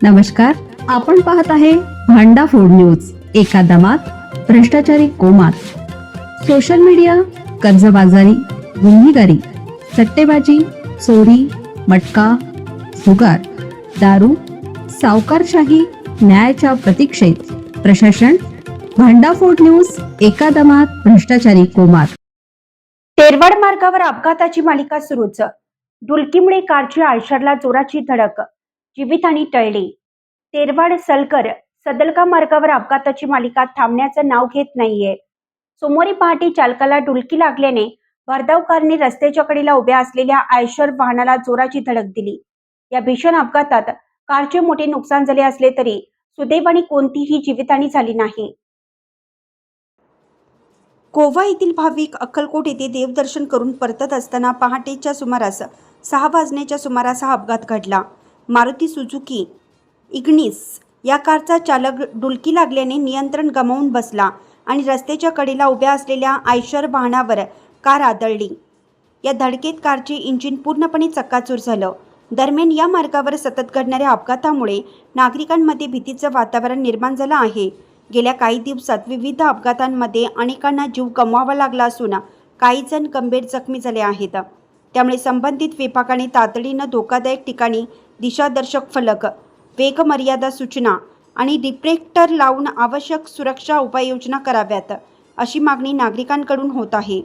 नमस्कार, आपण पाहत आहे भांडा फोड न्यूज. एका दमात भ्रष्टाचारी कोमात. सोशल मीडिया, कर्जबाजारी, गुन्हेगारी, सट्टेबाजी, चोरी, मटका, जुगार, दारू, सावकारशाही, न्यायाच्या प्रतीक्षेत प्रशासन. भांडाफोड न्यूज. एका दमात भ्रष्टाचारी कोमात. तेरवाड मार्गावर अपघाताची मालिका सुरूच. डुलकीमुळे कारची आयशरला जोराची धडक, जीवितहानी टळली. तेरवाड सलकर सदलका मार्गावर अपघाताची मालिका थांबण्याचं नाव घेत नाहीये. सोमवारी पहाटे चालकाला डुलकी लागल्याने भरधाव कारने रस्त्याच्या कडेला उभ्या असलेल्या आयशर वाहनाला जोराची धडक दिली. या भीषण अपघातात कारचे मोठे नुकसान झाले असले तरी सुदैवाने कोणतीही जीवितहानी झाली नाही. कोव्हा येथील भाविक अक्कलकोट येथे देवदर्शन करून परतत असताना पहाटेच्या सुमारास 6 वाजण्याच्या सुमारास हा अपघात घडला. मारुती सुझुकी इग्निस या कारचा चालक डुलकी लागल्याने नियंत्रण गमावून बसला आणि रस्त्याच्या कडेला उभ्या असलेल्या आयशर वाहनावर कार आदळली. या धडकेत कारचे इंजिन पूर्णपणे चक्काचूर झालं. दरम्यान या मार्गावर सतत घडणाऱ्या अपघातामुळे नागरिकांमध्ये भीतीचं वातावरण निर्माण झालं आहे. गेल्या काही दिवसात विविध अपघातांमध्ये अनेकांना जीव गमवावा लागला असून काही जण गंभीर जखमी झाले आहेत. त्यामुळे संबंधित विभागाने तातडीनं धोकादायक ठिकाणी दिशादर्शक फलक, वेगमर्यादा सूचना आणि रिफ्लेक्टर लावून आवश्यक सुरक्षा उपाययोजना कराव्यात, अशी मागणी नागरिकांकडून होत आहे.